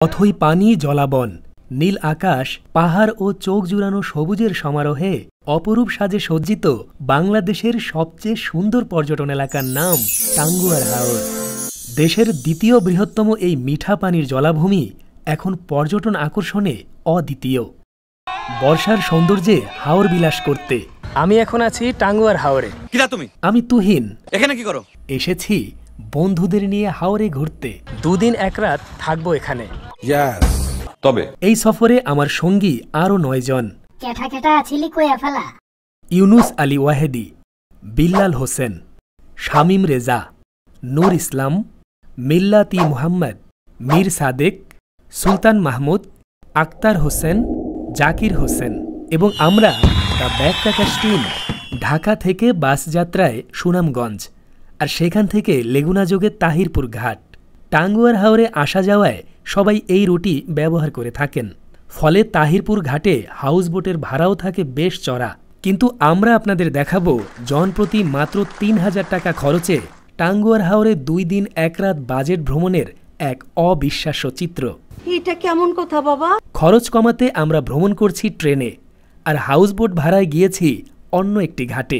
অথই পানি জলাবন, নীল আকাশ, পাহাড় ও চোখ জুড়ানো সবুজের সমারোহে অপরূপ সাজে সজ্জিত বাংলাদেশের সবচেয়ে সুন্দর পর্যটন এলাকার নাম টাঙ্গুয়ার হাওর। দেশের দ্বিতীয় বৃহত্তম এই মিঠা পানির জলাভূমি এখন পর্যটন আকর্ষণে অদ্বিতীয়। বর্ষার সৌন্দর্যে হাওর বিলাস করতে আমি এখন আছি টাঙ্গুয়ার হাওরে। আমি তুহিন। এখানে কি করো? এসেছি বন্ধুদের নিয়ে হাওরে ঘুরতে। 2 দিন 1 রাত থাকবো এখানে। তবে এই সফরে আমার সঙ্গী আরো 9 জন। ইউনুস আলী ওয়াহেদি, বিল্লাল হোসেন, শামীম রেজা, নূর ইসলাম, মিল্লাতি মুহাম্মদ, মীর সাদেক, সুলতান মাহমুদ, আক্তার হোসেন, জাকির হোসেন এবং আমরা দ্য ব্যাকপ্যাকার্স টিম ঢাকা থেকে বাস যাত্রায় সুনামগঞ্জ আর সেখান থেকে লেগুনাযোগে তাহিরপুর ঘাট। টাঙ্গুয়ার হাওরে আসা যাওয়ায় সবাই এই রুটই ব্যবহার করে থাকেন, ফলে তাহিরপুর ঘাটে হাউসবোটের ভাড়াও থাকে বেশ চড়া। কিন্তু আমরা আপনাদের দেখাবো জনপ্রতি মাত্র 3000 টাকা খরচে টাঙ্গুয়ার হাওরে 2 দিন 1 রাত বাজেট ভ্রমণের এক অবিশ্বাস্য চিত্র। এটা কেমন কথা বাবা? খরচ কমাতে আমরা ভ্রমণ করছি ট্রেনে আর হাউসবোট ভাড়ায় গিয়েছি অন্য একটি ঘাটে।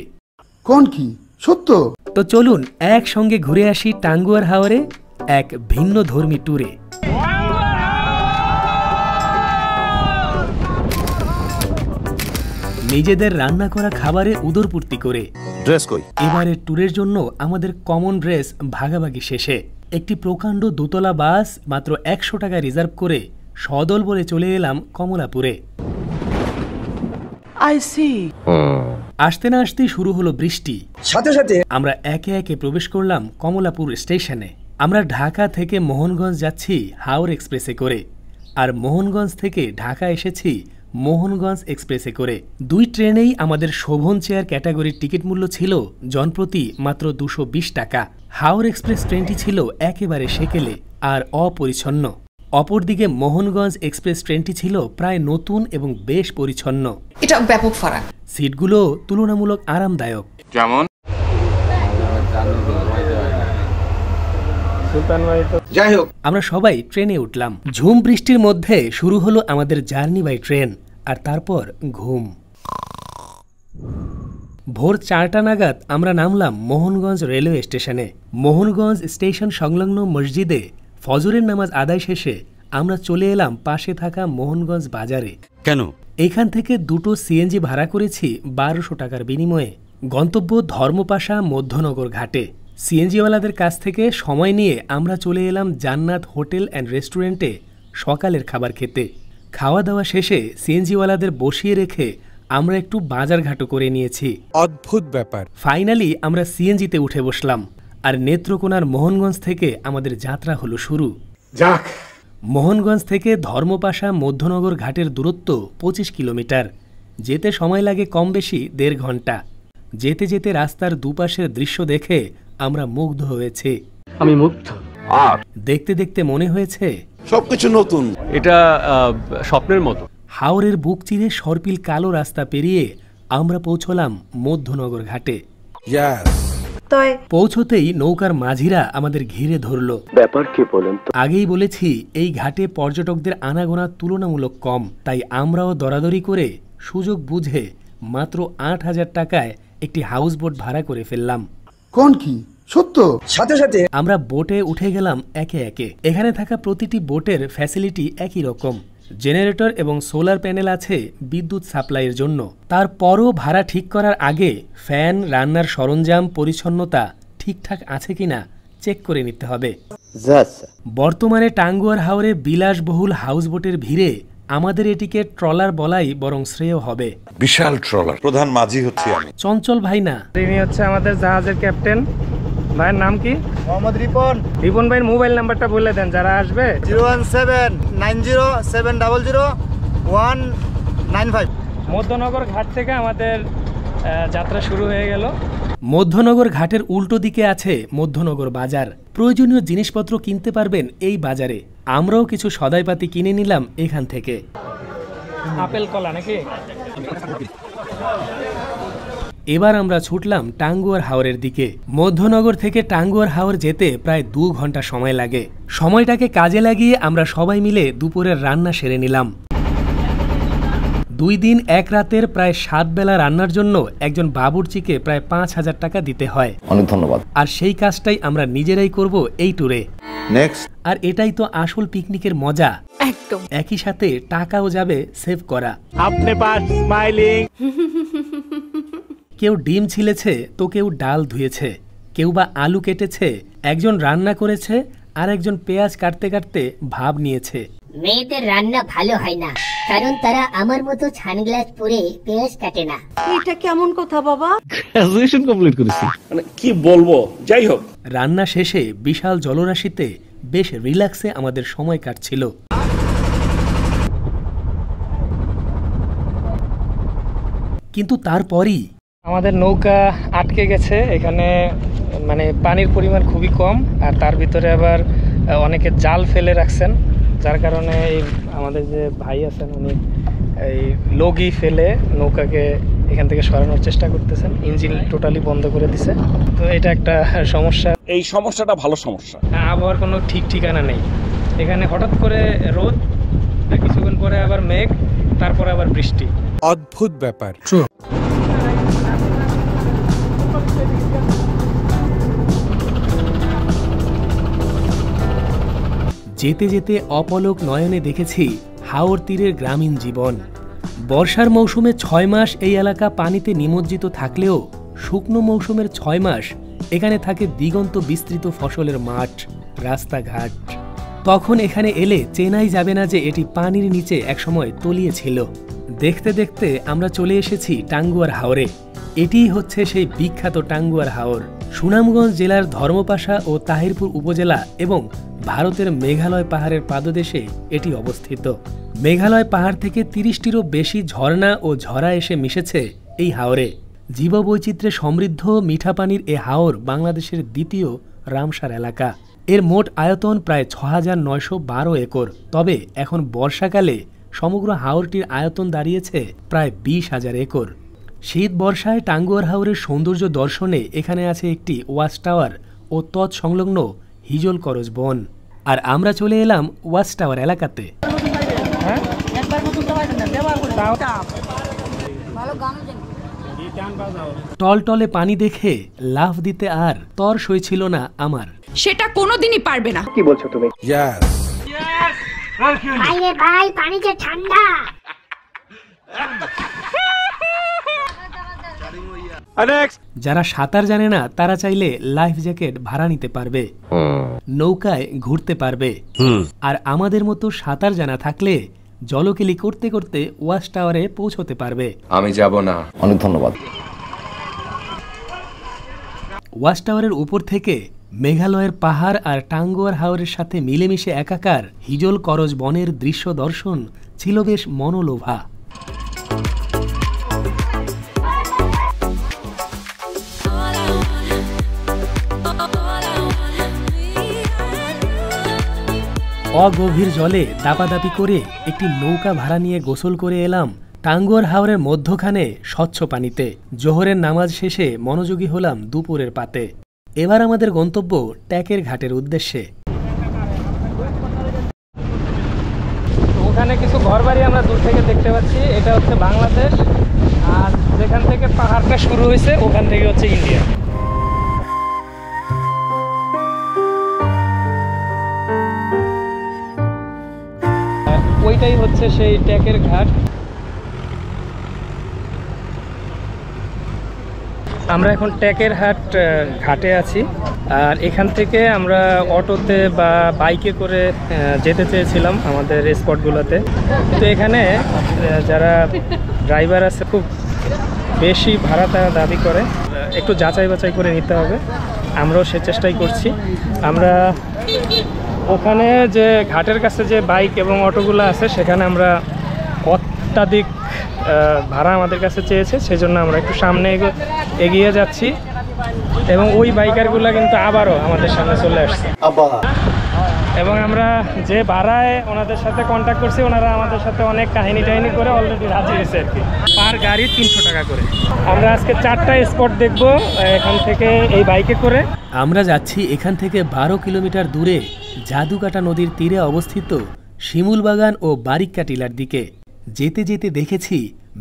কোন কি সত্য? তো চলুন একসঙ্গে ঘুরে আসি টাঙ্গুয়ার হাওরে এক ভিন্ন ধর্মী ট্যুরে। নিজেদের রান্না করা খাবারে উদরপূর্তি করে ড্রেস কই? এবারের ট্যুরের জন্য আমাদের কমন ড্রেস ভাগাভাগি শেষে একটি প্রকাণ্ড দোতলা বাস মাত্র 100 টাকা রিজার্ভ করে সদল বলে চলে এলাম কমলাপুরে। আসতে না আসতেই শুরু হলো বৃষ্টি। সাথে সাথে আমরা একে একে প্রবেশ করলাম কমলাপুর স্টেশনে। আমরা ঢাকা থেকে মোহনগঞ্জ যাচ্ছি হাওর এক্সপ্রেসে করে আর মোহনগঞ্জ থেকে ঢাকা এসেছি মোহনগঞ্জ এক্সপ্রেসে করে। 2 ট্রেনেই আমাদের শোভন চেয়ার ক্যাটাগরির টিকিট মূল্য ছিল জনপ্রতি মাত্র 220 টাকা। হাওর এক্সপ্রেস ট্রেনটি ছিল একেবারে সেকেলে আর অপরিচ্ছন্ন। অপরদিকে মোহনগঞ্জ এক্সপ্রেস ট্রেনটি ছিল প্রায় নতুন এবং বেশ পরিচ্ছন্ন। এটা ব্যাপক ফারাক। সিটগুলো তুলনামূলক আরামদায়ক। যেমন যাই হোক, আমরা সবাই ট্রেনে উঠলাম। ঝুম বৃষ্টির মধ্যে শুরু হলো আমাদের জার্নি বাই ট্রেন আর তারপর ঘুম। ভোর 4টা নাগাদ আমরা নামলাম মোহনগঞ্জ রেলওয়ে স্টেশনে। মোহনগঞ্জ স্টেশন সংলগ্ন মসজিদে ফজরের নামাজ আদায় শেষে আমরা চলে এলাম পাশে থাকা মোহনগঞ্জ বাজারে। কেন? এখান থেকে 2টো সিএনজি ভাড়া করেছি 1200 টাকার বিনিময়ে। গন্তব্য ধর্মপাশা মধ্যনগর ঘাটে। সিএনজিওয়ালাদের কাছ থেকে সময় নিয়ে আমরা চলে এলাম জান্নাত হোটেল অ্যান্ড রেস্টুরেন্টে সকালের খাবার খেতে। খাওয়া দাওয়া শেষে সিএনজিওয়ালাদের বসিয়ে রেখে আমরা একটু বাজারঘাটও করে নিয়েছি। অদ্ভুত ব্যাপার। ফাইনালি আমরা সিএনজিতে উঠে বসলাম আর নেত্রকোনার মোহনগঞ্জ থেকে আমাদের যাত্রা হলো শুরু। যাক, মোহনগঞ্জ থেকে ধর্মপাশা মধ্যনগর ঘাটের দূরত্ব 25 কিলোমিটার। যেতে সময় লাগে কম বেশি 1.5 ঘন্টা। যেতে যেতে রাস্তার দুপাশের দৃশ্য দেখে আমরা মুগ্ধ হয়েছি। আমি মুগ্ধ। আর দেখতে দেখতে মনে হয়েছে সবকিছু নতুন, এটা স্বপ্নের মতো। হাওরের বুক চিরে সর্পিল কালো রাস্তা পেরিয়ে আমরা পৌঁছলাম মধ্যনগর ঘাটে। পৌঁছতেই নৌকার মাঝিরা আমাদের ঘিরে ধরল। ব্যাপার কি বলেন তো? আগেই বলেছি এই ঘাটে পর্যটকদের আনাগোনা তুলনামূলক কম, তাই আমরাও দরাদরি করে সুযোগ বুঝে মাত্র 8000 টাকায় একটি হাউসবোট ভাড়া করে ফেললাম। কোন কি সত্য? সাথে সাথে আমরা বোটে উঠে গেলাম একে একে। এখানে থাকা প্রতিটি বোটের ফ্যাসিলিটি একই রকম। জেনারেটর এবং সোলার প্যানেল আছে বিদ্যুৎ সাপ্লাইয়ের জন্য। তারপরও ভাড়া ঠিক করার আগে ফ্যান, রান্নার সরঞ্জাম, পরিচ্ছন্নতা ঠিকঠাক আছে কিনা চেক করে নিতে হবে। বর্তমানে টাঙ্গুয়ার হাওরে বিলাসবহুল হাউসবোটের ভিড়ে আমাদের এটিকে ট্রলার বলাই বরং শ্রেয় হবে। বিশাল ট্রলার। প্রধান মাঝি হচ্ছে আমি। চঞ্চল ভাই না, তিনি হচ্ছে আমাদের জাহাজের ক্যাপ্টেন। ভাইয়ের নাম কি? মোহাম্মদ রিপন। রিপন ভাইয়ের মোবাইল নাম্বারটা বলে দেন যারা আসবে। 01790700195। মধ্যনগর ঘাট থেকে আমাদের যাত্রা শুরু হয়ে গেল। মধ্যনগর ঘাটের উল্টো দিকে আছে মধ্যনগর বাজার। প্রয়োজনীয় জিনিসপত্র কিনতে পারবেন এই বাজারে। আমরাও কিছু সদাইপাতি কিনে নিলাম এখান থেকে। আপেল কলা নাকি? এবার আমরা ছুটলাম টাঙ্গুয়ার হাওরের দিকে। মধ্যনগর থেকে টাঙ্গুয়ার হাওর যেতে প্রায় 2 ঘন্টা সময় লাগে। সময়টাকে কাজে লাগিয়ে আমরা সবাই মিলে দুপুরের রান্না সেরে নিলাম। 2 দিন 1 রাতের প্রায় 7 বেলা রান্নার জন্য একজন বাবুর্চিকে প্রায় 5,000 টাকা দিতে হয়। অনেক ধন্যবাদ। আর সেই কাজটাই আমরা নিজেরাই করব এই ট্যুরে। নেক্সট। আর এটাই তো আসল পিকনিকের মজা। একদম। একই সাথে টাকাও যাবে সেভ করা। আপনি পাস স্মাইলিং। কেউ ডিম ছিলেছে তো কেউ ডাল ধুয়েছে, কেউ বা আলু কেটেছে, একজন রান্না করেছে আর একজন পেঁয়াজ কাটতে কাটতে ভাব নিয়েছে। মেয়েদের রান্না ভালো হয় না, কারণ তারা আমার মতো সানগ্লাস পরে পেঁয়াজ কাটে না। এটা কেমন কথা বাবা? গ্রাজুয়েশন কমপ্লিট করেছি। মানে কি বলবো, যাই হোক। রান্না শেষে বিশাল জলরাশিতে বেশ রিল্যাক্সে আমাদের সময় কাটছিল। কিন্তু তারপরই আমাদের নৌকা আটকে গেছে এখানে, মানে পানির পরিমাণ খুবই কম, আর তার ভিতরে আবার অনেকে জাল ফেলে রাখছেন, যার কারণে এই আমাদের যে ভাই আছেন উনি এই লগি ফেলে নৌকাকে এখান থেকে সরানোর চেষ্টা করতেছেন। ইঞ্জিন টোটালি বন্ধ করে দিছে। তো এটা একটা সমস্যা। এই সমস্যাটা ভালো সমস্যা। আবহাওয়ার কোনো ঠিক ঠিকানা নেই। এখানে হঠাৎ করে রোদ, আর কিছুক্ষণ পরে আবার মেঘ, তারপরে আবার বৃষ্টি। অদ্ভুত ব্যাপার। যেতে যেতে অপলক নয়নে দেখেছি হাওর তীরের গ্রামীণ জীবন। বর্ষার মৌসুমে 6 মাস এই এলাকা পানিতে নিমজ্জিত থাকলেও শুকনো মৌসুমের 6 মাস এখানে থাকে দিগন্ত বিস্তৃত ফসলের মাঠ, রাস্তাঘাট। তখন এখানে এলে চেনাই যাবে না যে এটি পানির নিচে একসময় তলিয়ে ছিল। দেখতে দেখতে আমরা চলে এসেছি টাঙ্গুয়ার হাওরে। এটিই হচ্ছে সেই বিখ্যাত টাঙ্গুয়ার হাওর। সুনামগঞ্জ জেলার ধর্মপাশা ও তাহিরপুর উপজেলা এবং ভারতের মেঘালয় পাহাড়ের পাদদেশে এটি অবস্থিত। মেঘালয় পাহাড় থেকে 30টিরও বেশি ঝর্ণা ও ঝরা এসে মিশেছে এই হাওরে। জীববৈচিত্র্যে সমৃদ্ধ মিঠা পানির এ হাওর বাংলাদেশের দ্বিতীয় রামসার এলাকা। এর মোট আয়তন প্রায় 6,912 একর। তবে এখন বর্ষাকালে সমগ্র হাওরটির আয়তন দাঁড়িয়েছে প্রায় 20,000 একর। শীত বর্ষায় টাঙ্গুয়ার হাওরের সৌন্দর্য দর্শনে এখানে আছে একটি ওয়াচ টাওয়ার ও তৎসংলগ্ন হিজল করজ বন। আর আমরা চলে এলাম ওয়াচ টাওয়ার এলাকাতে। টলটলে পানি দেখে লাফ দিতে আর তর সইছিল না আমার। সেটা কোনোদিনই পারবে না। কি বলছো তুমি? ইয়েস। ভাইরে ভাই, পানি যে ঠান্ডা। যারা সাঁতার জানে না তারা চাইলে লাইফ জ্যাকেট ভাড়া নিতে পারবে, নৌকায় ঘুরতে পারবে। আর আমাদের মতো সাঁতার জানা থাকলে জলকেলি করতে করতে ওয়াচ টাওয়ারে পৌঁছতে পারবে। আমি যাব না। অনেক ধন্যবাদ। ওয়াচ টাওয়ারের উপর থেকে মেঘালয়ের পাহাড় আর টাঙ্গুয়ার হাওরের সাথে মিলেমিশে একাকার হিজল করজ বনের দৃশ্য দর্শন ছিল বেশ মনোলোভা। অগভীর জলে দাপাদাপি করে একটি নৌকা ভাড়া নিয়ে গোসল করে এলাম টাঙ্গুয়ার হাওরের মধ্যখানে স্বচ্ছ পানিতে। জোহরের নামাজ শেষে মনোযোগী হলাম দুপুরের পাতে। এবার আমাদের গন্তব্য ট্যাকের ঘাটের উদ্দেশ্যে। ওখানে কিছু ঘরবাড়ি আমরা দূর থেকে দেখতে পাচ্ছি। এটা হচ্ছে বাংলাদেশ, আর যেখান থেকে পাহাড়টা শুরু হয়েছে ওখান থেকে হচ্ছে ইন্ডিয়া। ওইটাই হচ্ছে সেই ট্যাকের ঘাট। আমরা এখন ট্যাকের ঘাটে আছি, আর এখান থেকে আমরা অটোতে বা বাইকে করে যেতে চেয়েছিলাম আমাদের স্পটগুলোতে। কিন্তু এখানে যারা ড্রাইভার আছে খুব বেশি ভাড়া তারা দাবি করে, একটু যাচাই বাছাই করে নিতে হবে। আমরাও সে চেষ্টাই করছি। আমরা ওখানে যে ঘাটের কাছে যে বাইক এবং অটোগুলো আছে সেখানে আমরা অত্যাধিক ভাড়া আমাদের কাছে চেয়েছে, সেজন্য আমরা একটু সামনে এগিয়ে যাচ্ছি এবং ওই বাইকারগুলো কিন্তু আবারও আমাদের সামনে চলে আসছে। এবং আমরা যে ভাড়ায় ওনাদের সাথে কন্ট্যাক্ট করছি, ওনারা আমাদের সাথে অনেক কাহিনী টাহিনী করে অলরেডি রাজি হয়েছে আর কি। পার গাড়ি 300 টাকা করে। আমরা আজকে 4টা স্পট দেখব এখান থেকে এই বাইকে করে। আমরা যাচ্ছি এখান থেকে 12 কিলোমিটার দূরে জাদুকাটা নদীর তীরে অবস্থিত শিমুলবাগান ও বারিক্কা টিলার দিকে। যেতে যেতে দেখেছি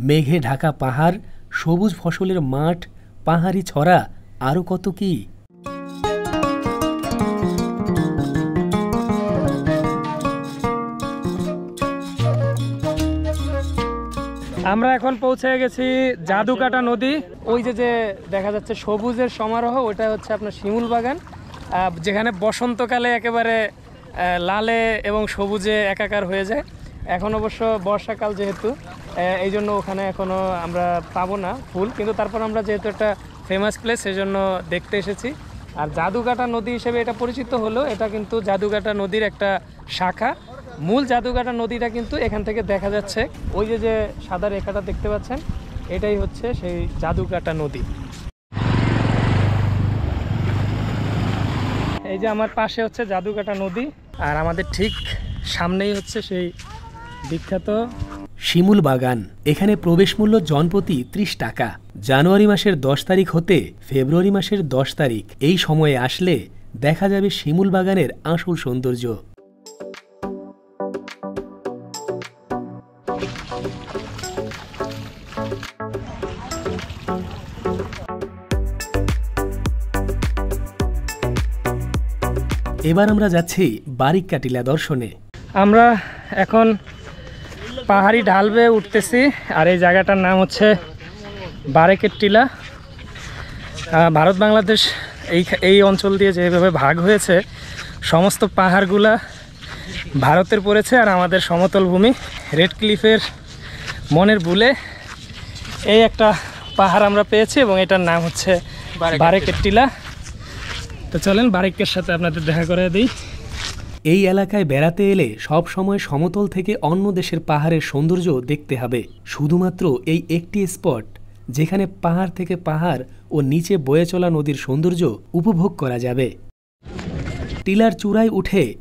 মেঘে ঢাকা পাহাড়, সবুজ ফসলের মাঠ, পাহাড়ি ছড়া, আরও কত কি। আমরা এখন পৌঁছে গেছি জাদুকাটা নদী। ওই যে যে দেখা যাচ্ছে সবুজের সমারোহ, ওটা হচ্ছে আপনার শিমুলবাগান, যেখানে বসন্তকালে একেবারে লালে এবং সবুজে একাকার হয়ে যায়। এখন অবশ্য বর্ষাকাল যেহেতু, এই জন্য ওখানে এখনও আমরা পাবো না ফুল, কিন্তু তারপর আমরা যেহেতু একটা ফেমাস প্লেস সেজন্য দেখতে এসেছি। আর জাদুকাটা নদী হিসেবে এটা পরিচিত হলো, এটা কিন্তু জাদুকাটা নদীর একটা শাখা। মূল জাদুকাটা নদীটা কিন্তু এখান থেকে দেখা যাচ্ছে, ওই যে যে সাদা রেখাটা দেখতে পাচ্ছেন, এটাই হচ্ছে সেই জাদুকাটা নদী। এই যে আমার পাশে হচ্ছে জাদুকাটা নদী, আর আমাদের ঠিক সামনেই হচ্ছে সেই বিখ্যাত শিমুলবাগান। এখানে প্রবেশ মূল্য জনপ্রতি 30 টাকা। জানুয়ারি মাসের 10 তারিখ হতে ফেব্রুয়ারি মাসের 10 তারিখ এই সময়ে আসলে দেখা যাবে শিমুলবাগানের আসল সৌন্দর্য। এবার আমরা যাচ্ছি বারিক্কা টিলা দর্শনে। আমরা এখন পাহাড়ি ঢাল বেয়ে উঠতেছি, আর এই জায়গাটার নাম হচ্ছে বারিক্কা টিলা। ভারত বাংলাদেশ এই অঞ্চল দিয়ে যেভাবে ভাগ হয়েছে, সমস্ত পাহাড়গুলা ভারতের পড়েছে, আর আমাদের সমতল ভূমি রেড ক্লিফের মনের বুলে এই একটা পাহাড় আমরা পেয়েছি, এবং এটার নাম হচ্ছে বারিক্কা টিলা। তো চলেন বারিক্কার সাথে আপনাদের দেখা করে দিই। এই এলাকায় বেড়াতে এলে সব সময় সমতল থেকে অন্য দেশের পাহাড়ের সৌন্দর্য দেখতে হবে। শুধুমাত্র এই একটি স্পট যেখানে পাহাড় থেকে পাহাড় ও নিচে বয়ে চলা নদীর সৌন্দর্য উপভোগ করা যাবে। টিলার চূড়ায়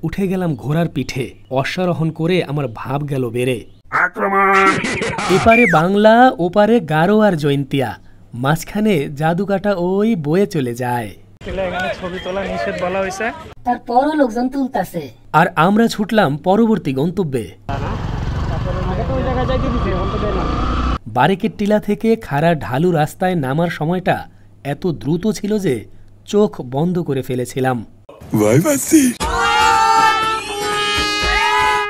উঠে গেলাম ঘোড়ার পিঠে। অশ্বারোহণ করে আমার ভাব গেল বেড়ে। এপারে বাংলা, ওপারে গারো আর জয়ন্তিয়া, মাঝখানে জাদুকাটা ওই বয়ে চলে যায়। এখানে ছবি তোলা নিষেধ বলা হয়েছে, তারপরও লোকজন তুলতাছে। আর আমরা ছুটলাম পরবর্তী গন্তব্যে। বারিক্কা টিলা থেকে খাড়া ঢালু রাস্তায় নামার সময়টা এত দ্রুত ছিল যে চোখ বন্ধ করে ফেলেছিলাম।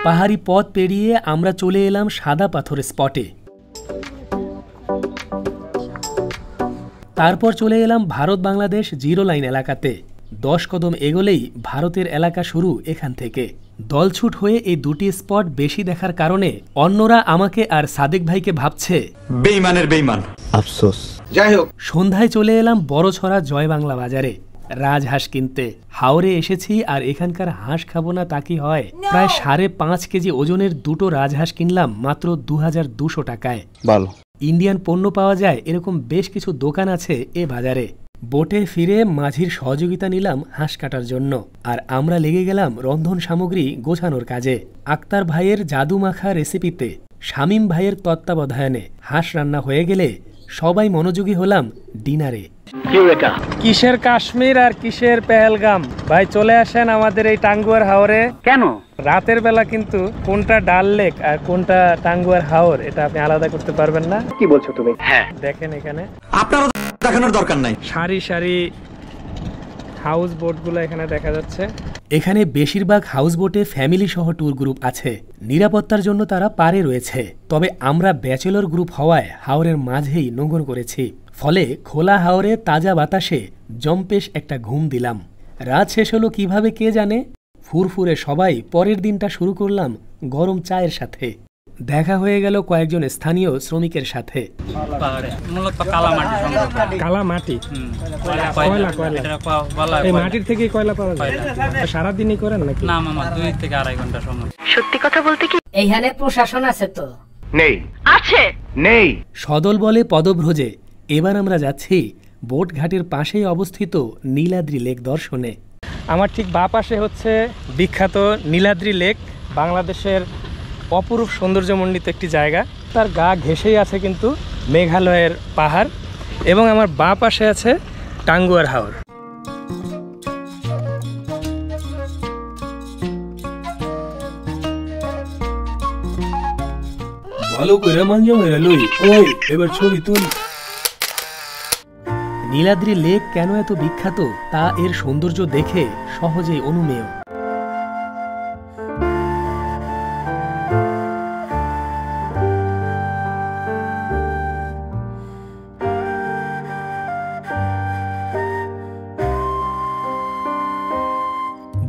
পাহাড়ি পথ পেরিয়ে আমরা চলে এলাম সাদা পাথরের স্পটে। তারপর চলে এলাম ভারত বাংলাদেশ জিরো লাইন এলাকাতে। 10 কদম এগোলেই ভারতের এলাকা শুরু এখান থেকে। দলছুট হয়ে এই দুটি স্পট বেশি দেখার কারণে অন্যরা আমাকে আর সাদেক ভাইকে ভাবছে বেঈমানের বেঈমান। আফসোস। যাই হোক, সন্ধ্যায় চলে এলাম বড়ছড়া জয় বাংলা বাজারে রাজহাঁস কিনতে। হাওরে এসেছি, আর এখানকার হাঁস খাবো না তা কি হয়। প্রায় 5.5 কেজি ওজনের দুটো রাজহাঁস কিনলাম মাত্র 2200 টাকায়। ভালো ইন্ডিয়ান পণ্য পাওয়া যায় এরকম বেশ কিছু দোকান আছে এ বাজারে। বোটে ফিরে মাঝির সহযোগিতা নিলাম হাঁস কাটার জন্য, আর আমরা লেগে গেলাম রন্ধন সামগ্রী গোছানোর কাজে। আক্তার ভাইয়ের জাদু মাখা রেসিপিতে, শামীম ভাইয়ের তত্ত্বাবধানে হাঁস রান্না হয়ে গেলে সবাই মনোযোগী হলাম ডিনারে। কিসের কাশ্মীর আর কিসের পেহেলগাম ভাই, চলে আসেন আমাদের এই টাঙ্গুয়ার হাওরে। কেন রাতের বেলা কিন্তু কোনটা ডাল লেক আর কোনটা টাঙ্গুয়ার হাওর এটা আপনি আলাদা করতে পারবেন না। কি বলছো তুমি? হ্যাঁ, দেখেন এখানে আপনারও দেখানোর দরকার নাই। সারি সারি হাউস বোটগুলো এখানে দেখা যাচ্ছে। এখানে বেশিরভাগ হাউস বোটে ফ্যামিলি সহ ট্যুর গ্রুপ আছে। নিরাপত্তার জন্য তারা পারে রয়েছে। তবে আমরা ব্যাচেলর গ্রুপ হওয়ায় হাওরের মাঝেই নোঙর করেছি। ফলে খোলা হাওরে তাজা বাতাসে জম্পেশ একটা ঘুম দিলাম। রাত শেষ হলো কিভাবে কে জানে। ফুরফুরে সবাই পরের দিনটা শুরু করলাম গরম চায়ের সাথে। দেখা হয়ে গেল কয়েকজন স্থানীয় শ্রমিকের সাথে। কালা মাটি, এই মাটির থেকে কয়লা পাওয়া যায়। সারাদিনই করেন নাকি? না মামা, 2 থেকে 2.5 ঘন্টা সময়। সত্যি কথা বলতে কি এইখানে প্রশাসন আছে তো? নেই। আছে? নেই। সদল বলে পদভ্রজে এবার আমরা যাচ্ছি বোট ঘাটের পাশেই অবস্থিত নীলাদ্রি লেক দর্শনে। আমার ঠিক বাঁ পাশে হচ্ছে বিখ্যাত নীলাদ্রি লেক, বাংলাদেশের অপরূপ সৌন্দর্যমণ্ডিত একটি জায়গা। তার গা ঘেঁষেই আছে কিন্তু মেঘালয়ের পাহাড়, এবং আমার বাঁ পাশে আছে টাঙ্গুয়ার হাওর। ভালো করে মাঞ্জা মেরে লই, ওই এবার ছবি তুল। নীলাদ্রি লেক কেন এত বিখ্যাত তা এর সৌন্দর্য দেখে সহজেই অনুমেয়।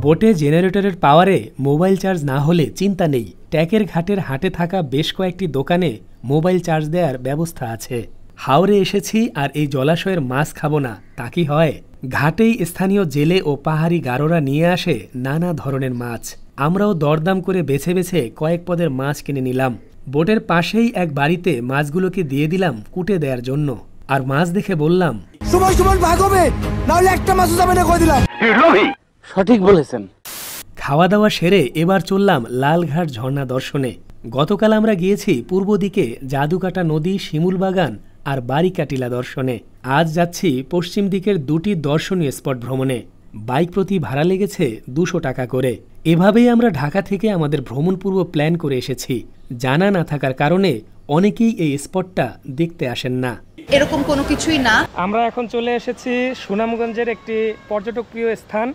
বোটে জেনারেটরের পাওয়ারে মোবাইল চার্জ না হলে চিন্তা নেই। ট্যাকের ঘাটের হাটে থাকা বেশ কয়েকটি দোকানে মোবাইল চার্জ দেওয়ার ব্যবস্থা আছে। হাওরে এসেছি আর এই জলাশয়ের মাছ খাবো না তা কি হয়? ঘাটেই স্থানীয় জেলে ও পাহাড়ি গারোরা নিয়ে আসে নানা ধরনের মাছ। আমরাও দরদাম করে বেছে বেছে কয়েক পদের মাছ কিনে নিলাম। বোটের পাশেই এক বাড়িতে মাছগুলোকে দিয়ে দিলাম কুটে দেওয়ার জন্য। আর মাছ দেখে বললাম, সঠিক বলেছেন। খাওয়া দাওয়া সেরে এবার চললাম লালঘাট ঝর্ণা দর্শনে। গতকাল আমরা গিয়েছি পূর্ব দিকে জাদুকাটা নদী, শিমুল বাগান আর বারিকা টিলা দর্শনে। আজ যাচ্ছি পশ্চিম দিকের দুটি দর্শনীয় স্পট ভ্রমণে। বাইক প্রতি ভাড়া লেগেছে 200 টাকা করে। এভাবেই আমরা ঢাকা থেকে আমাদের ভ্রমণ পূর্ব প্ল্যান করে এসেছি। জানা না থাকার কারণে অনেকেই এই স্পটটা দেখতে আসেন না। এরকম কোনো কিছুই না। আমরা এখন চলে এসেছি সুনামগঞ্জের একটি পর্যটকপ্রিয় স্থান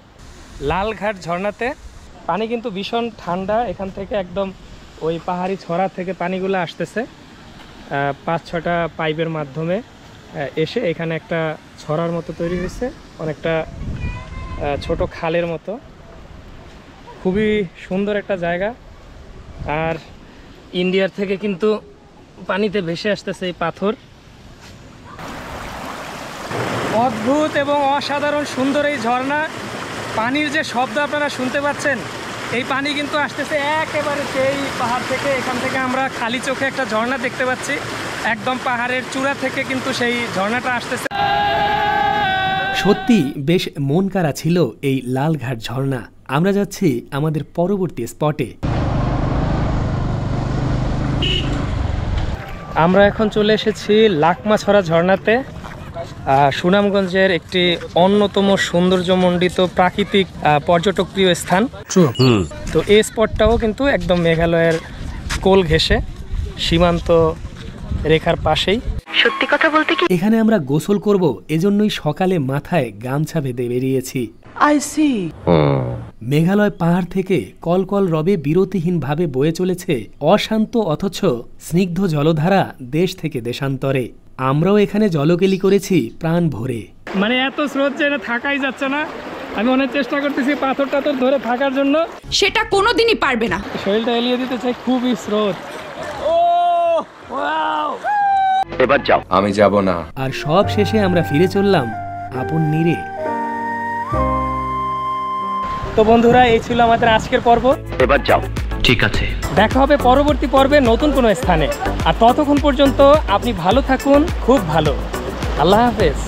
লালঘাট ঝর্ণাতে। পানি কিন্তু ভীষণ ঠান্ডা। এখান থেকে একদম ওই পাহাড়ি ছড়া থেকে পানিগুলো আসতেছে 5-6টা পাইপের মাধ্যমে এসে এখানে একটা ছড়ার মতো তৈরি হয়েছে, অনেকটা ছোট খালের মতো। খুবই সুন্দর একটা জায়গা। আর ইন্ডিয়ার থেকে কিন্তু পানিতে ভেসে আসতেছে এই পাথর। অদ্ভুত এবং অসাধারণ সুন্দর এই ঝর্ণা। পানির যে শব্দ আপনারা শুনতে পাচ্ছেন, এই পানি কিন্তু আসতেছে একেবারে সেই পাহাড় থেকে। এখান থেকে আমরা খালি চোখে একটা ঝর্ণা দেখতে পাচ্ছি, একদম পাহাড়ের চূড়া থেকে কিন্তু সেই ঝর্ণাটা আসতেছে। সত্যি বেশ মন কাড়া ছিল এই লালঘাট ঝর্ণা। আমরা যাচ্ছি আমাদের পরবর্তী স্পটে। আমরা এখন চলে এসেছি লাকমাছড়া ঝর্ণাতে, সুনামগঞ্জের একটি অন্যতম সৌন্দর্যমণ্ডিত প্রাকৃতিক পর্যটকপ্রিয় স্থান। তো এই স্পটটাও কিন্তু একদম মেঘালয়ের কোল ঘেঁষে সীমান্ত রেখার পাশেই। সত্যি কথা বলতে কি এখানে আমরা গোসল করব, এজন্যই সকালে মাথায় গামছা বেঁধে বেরিয়েছি। মেঘালয় পাহাড় থেকে কলকল রবে বিরতিহীনভাবে বয়ে চলেছে অশান্ত অথচ স্নিগ্ধ জলধারা দেশ থেকে দেশান্তরে। আমরাও এখানে জলকেলি করেছি প্রাণ ভরে। মানে এত স্রোত যে থাকাই যাচ্ছে না। আমি অনেক চেষ্টা করতেছি পাথর টাথর ধরে থাকার জন্য, সেটা কোনোদিনই পারবে না। শরীরটা এলিয়ে দিতে চাই, খুবই স্রোত। ও ওয়াও, এবার যাও। আমি যাব না। আর সব শেষে আমরা ফিরে চললাম আপন নীরে। তো বন্ধুরা, এই ছিল আমাদের আজকের পর্ব। এবার যাও। ঠিক আছে, দেখা হবে পরবর্তী পর্বে নতুন কোনো স্থানে। আর ততক্ষণ পর্যন্ত আপনি ভালো থাকুন, খুব ভালো। আল্লাহ হাফেজ।